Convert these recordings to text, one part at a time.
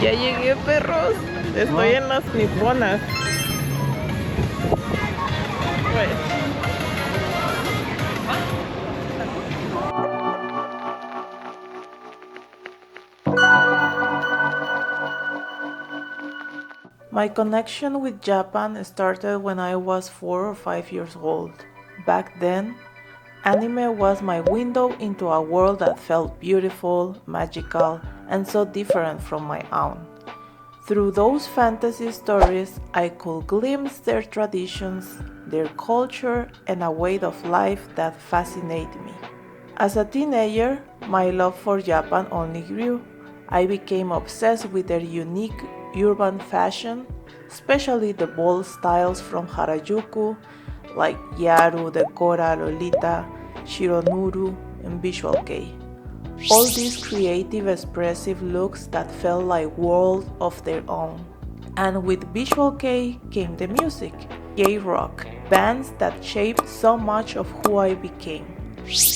Ya llegué, perros. Estoy en las niponas. Pues, my connection with Japan started when I was 4 or 5 years old. Back then, anime was my window into a world that felt beautiful, magical, and so different from my own. Through those fantasy stories, I could glimpse their traditions, their culture, and a way of life that fascinated me. As a teenager, my love for Japan only grew. I became obsessed with their unique urban fashion, especially the bold styles from Harajuku, like Yaru, Decora, Lolita, Shironuru, and Visual Kei. All these creative, expressive looks that felt like worlds of their own. And with Visual Kei came the music, J-rock, bands that shaped so much of who I became.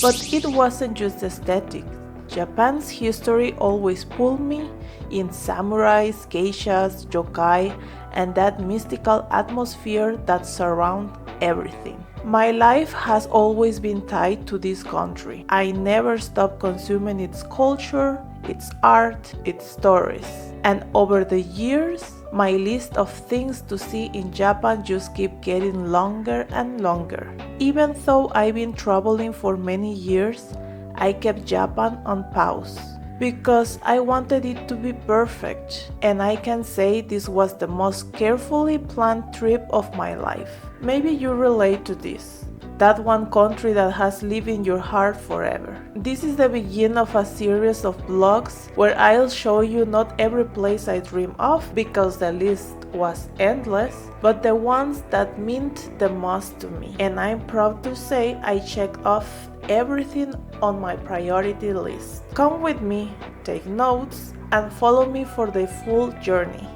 But it wasn't just aesthetic. Japan's history always pulled me in samurais, geishas, yokai, and that mystical atmosphere that surrounds everything. My life has always been tied to this country. I never stopped consuming its culture, its art, its stories. And over the years, my list of things to see in Japan just keep getting longer and longer. Even though I've been traveling for many years, I kept Japan on pause because I wanted it to be perfect, and I can say this was the most carefully planned trip of my life. Maybe you relate to this. That one country that has lived in your heart forever. This is the beginning of a series of vlogs where I'll show you not every place I dream of because the list was endless, but the ones that meant the most to me. And I'm proud to say I checked off everything on my priority list. Come with me, take notes, and follow me for the full journey.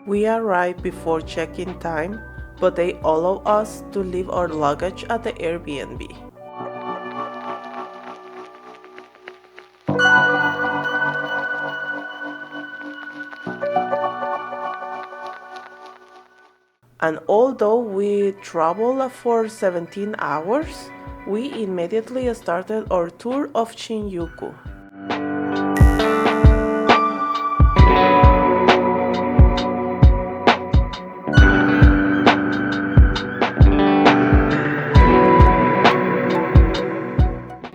We arrived before check-in time, but they allowed us to leave our luggage at the Airbnb. And although we traveled for 17 hours, we immediately started our tour of Shinjuku.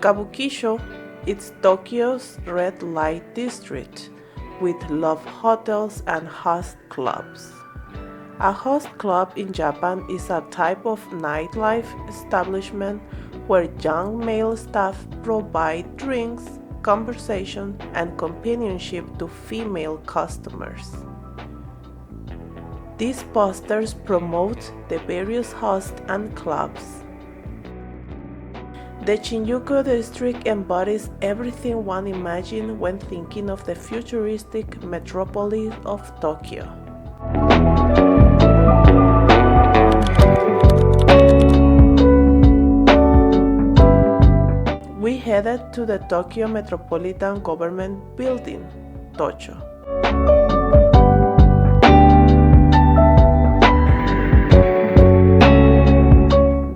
Kabukisho is Tokyo's red light district, with love hotels and host clubs. A host club in Japan is a type of nightlife establishment where young male staff provide drinks, conversation, and companionship to female customers. These posters promote the various hosts and clubs. The Shinjuku district embodies everything one imagines when thinking of the futuristic metropolis of Tokyo. We headed to the Tokyo Metropolitan Government Building, Tocho.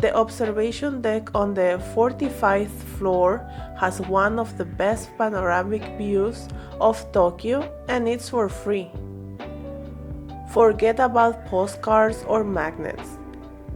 The observation deck on the 45th floor has one of the best panoramic views of Tokyo, and it's for free. Forget about postcards or magnets.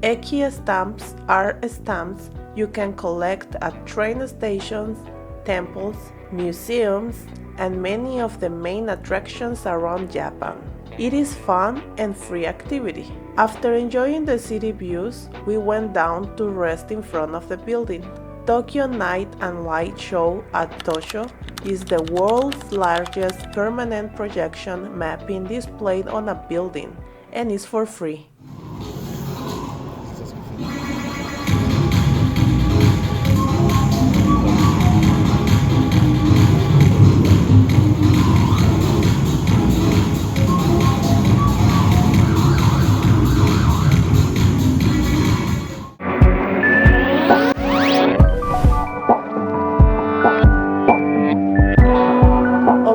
Eki stamps are stamps you can collect at train stations, temples, museums, and many of the main attractions around Japan. It is fun and free activity. After enjoying the city views, we went down to rest in front of the building. Tokyo Night and Light Show at Tosho is the world's largest permanent projection mapping displayed on a building, and is for free.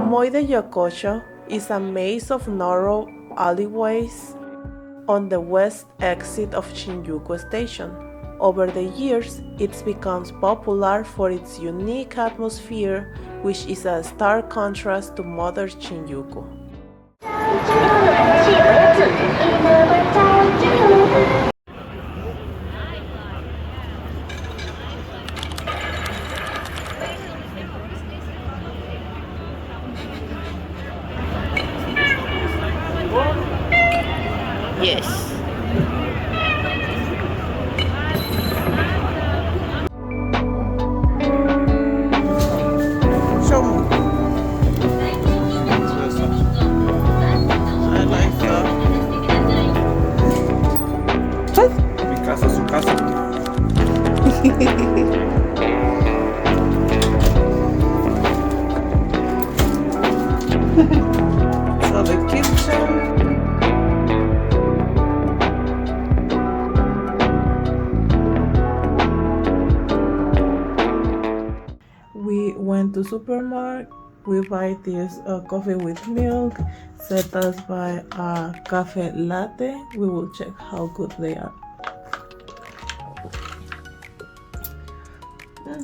Moi de Yokocho is a maze of narrow alleyways on the west exit of Shinjuku Station. Over the years, it's become popular for its unique atmosphere, which is a stark contrast to modern Shinjuku. Yes. Show me. I like that. What? Mi casa, su casa. So the kitchen. We went to supermarket. We buy this coffee with milk. Set us by a cafe latte. We will check how good they are.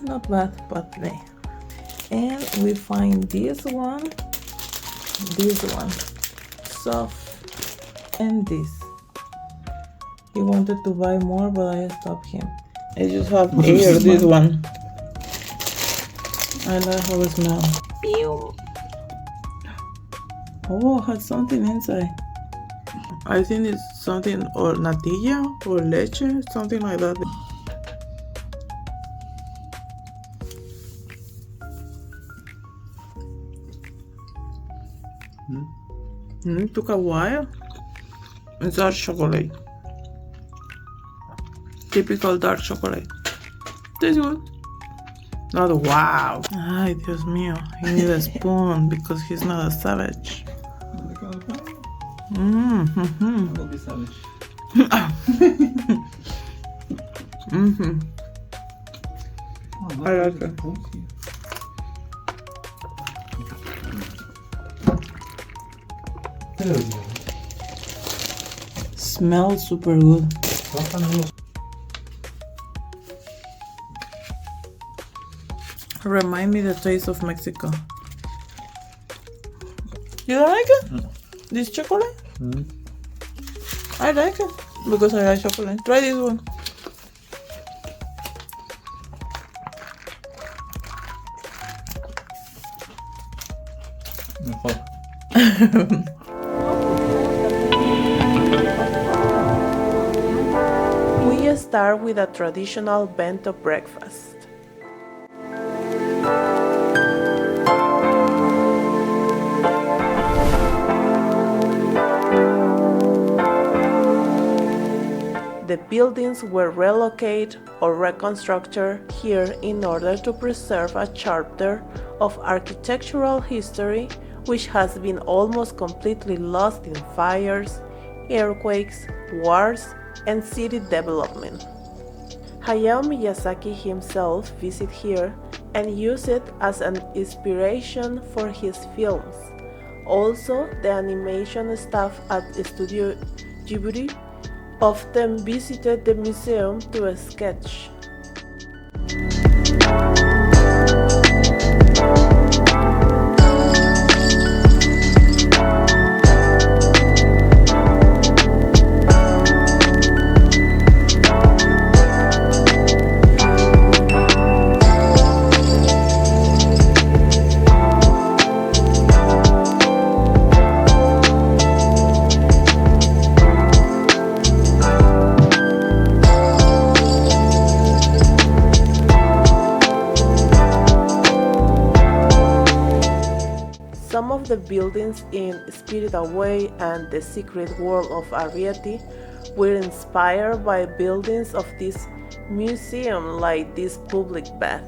Not bad, but nah. And we find this one, soft, and this. He wanted to buy more, but I stopped him. I just have air, this one. I like how it smells. Pew. Oh, it has something inside. I think it's something or natilla or leche, something like that. It took a while. It's dark chocolate. Typical dark chocolate. Tastes good. Not wow. Ay, Dios mío. He needs a spoon because he's not a savage. Mm-hmm. I'll be savage. Mm-hmm. Oh, I like it. Smells super good. Remind me the taste of Mexico. You don't like it? No. This chocolate? Mm. I like it because I like chocolate. Try this one. Mejor. We start with a traditional bento breakfast. The buildings were relocated or reconstructed here in order to preserve a chapter of architectural history which has been almost completely lost in fires, earthquakes, wars, and city development. Hayao Miyazaki himself visited here and used it as an inspiration for his films. Also, the animation staff at Studio Ghibli often visited the museum to sketch. Some of the buildings in Spirit Away and The Secret World of Arrietty were inspired by buildings of this museum, like this public bath.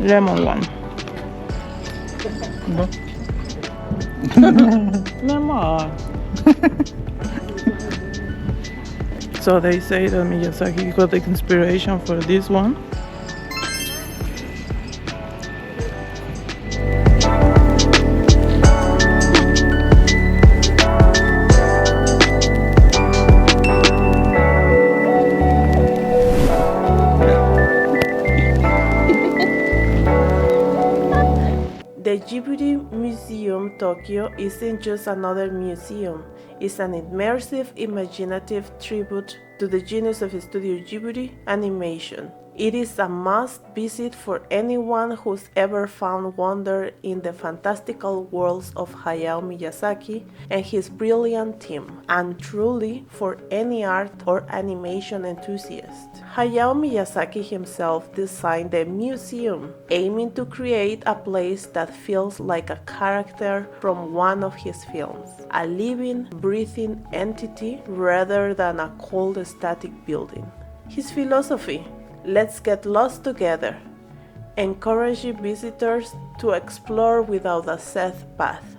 lemon one. No. Lemon. So they say that Miyazaki got the inspiration for this one. The Ghibli Museum Tokyo isn't just another museum, it's an immersive, imaginative tribute to the genius of Studio Ghibli animation. It is a must visit for anyone who's ever found wonder in the fantastical worlds of Hayao Miyazaki and his brilliant team, and truly for any art or animation enthusiast. Hayao Miyazaki himself designed the museum, aiming to create a place that feels like a character from one of his films, a living, breathing entity rather than a cold, static building. His philosophy: let's get lost together, encouraging visitors to explore without a set path,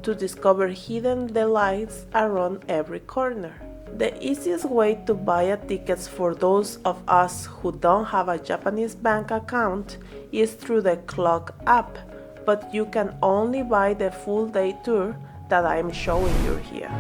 to discover hidden delights around every corner. The easiest way to buy tickets for those of us who don't have a Japanese bank account is through the Clock app, but you can only buy the full day tour that I'm showing you here.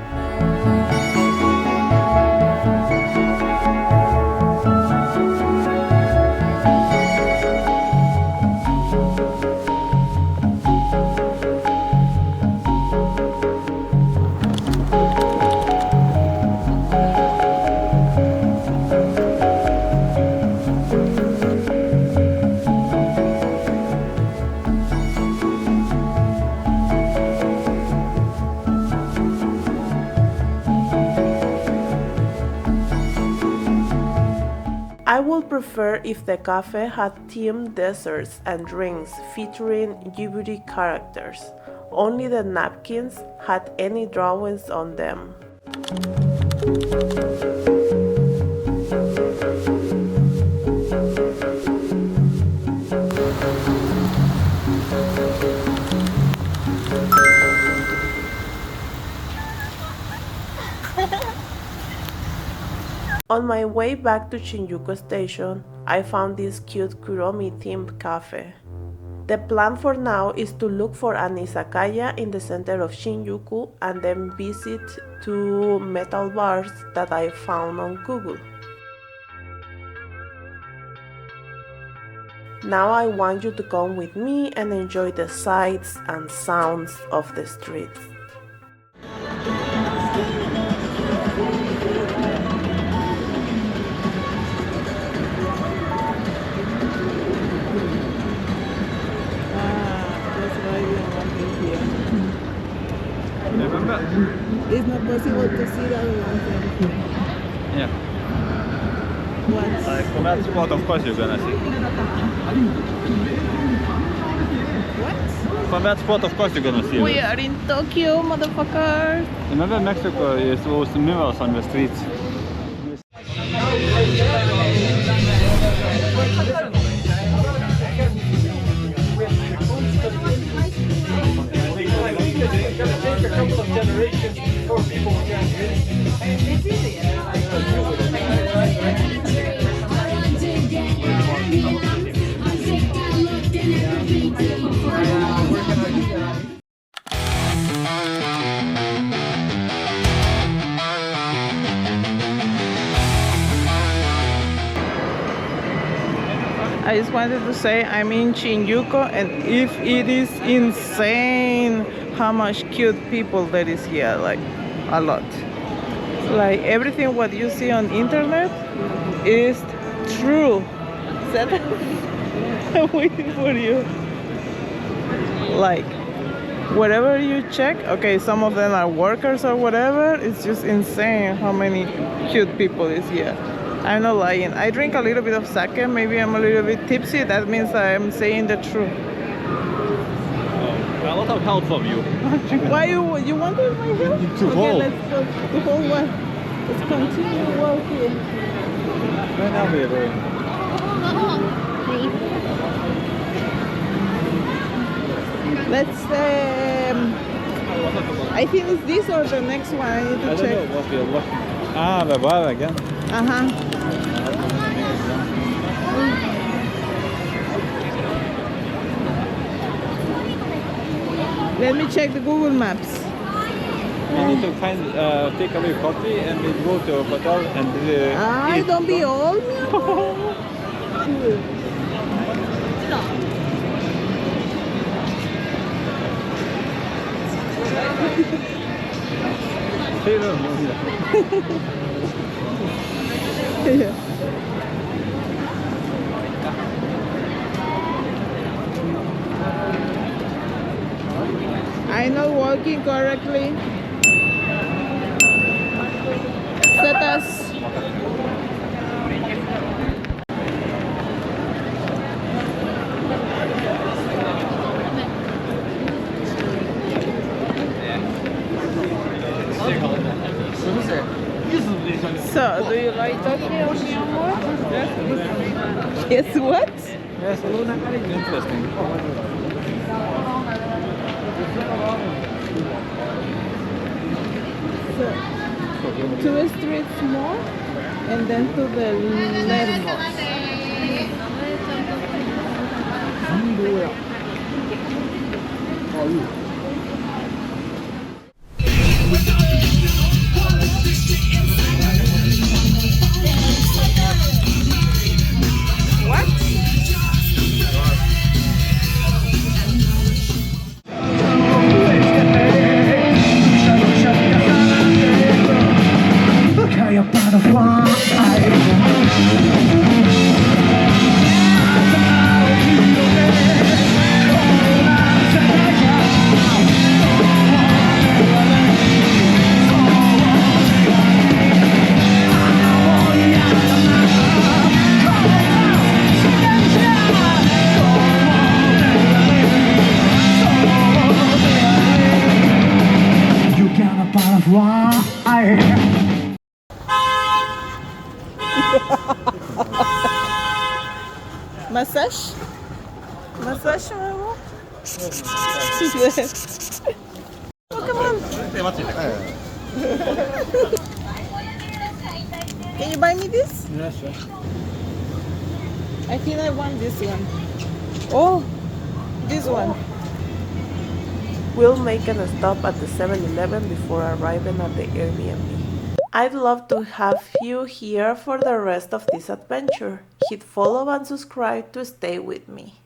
I would prefer if the cafe had themed desserts and drinks featuring Ghibli characters. Only the napkins had any drawings on them. On my way back to Shinjuku station, I found this cute Kuromi-themed cafe. The plan for now is to look for an izakaya in the center of Shinjuku and then visit two metal bars that I found on Google. Now I want you to come with me and enjoy the sights and sounds of the streets. Remember? It's not possible to see that one thing. Yeah. What? Like from that spot, of course you're gonna see. What? From that spot, of course you're gonna see. We it. are in Tokyo, motherfuckers! Remember Mexico is those mirrors on the streets. It's going to take a couple of generations before people can it's easy. I just wanted to say I'm in Shinjuku, and if it is insane how much cute people there is here, like a lot. Like everything what you see on internet is true. I'm waiting for you. Like wherever you check, okay, some of them are workers or whatever. It's just insane how many cute people is here. I'm not lying. I drink a little bit of sake. Maybe I'm a little bit tipsy. That means I'm saying the truth. A lot of help from you. Why you wanted my help? To Okay, hold. let's go to hold one. Let's continue walking. Where now we are going? Let's. I think it's this or the next one. I need to I don't check. know what we are looking. Ah, the bar again. Let me check the Google Maps. We need to find, take away coffee and we go to a hotel and Ah, eat. don't be old. I'm not walking correctly. Set us. So, do you like Tokyo, Myanmar? Guess what? Yes, interesting. So, 2 streets more, and then to the leftmost. What? Massage? Massage, Memo? Oh, come on. Can you buy me this? Yes, sir. I think I want this one. Oh, this one. We'll make a stop at the 7-Eleven before arriving at the Airbnb. I'd love to have you here for the rest of this adventure. Hit follow and subscribe to stay with me.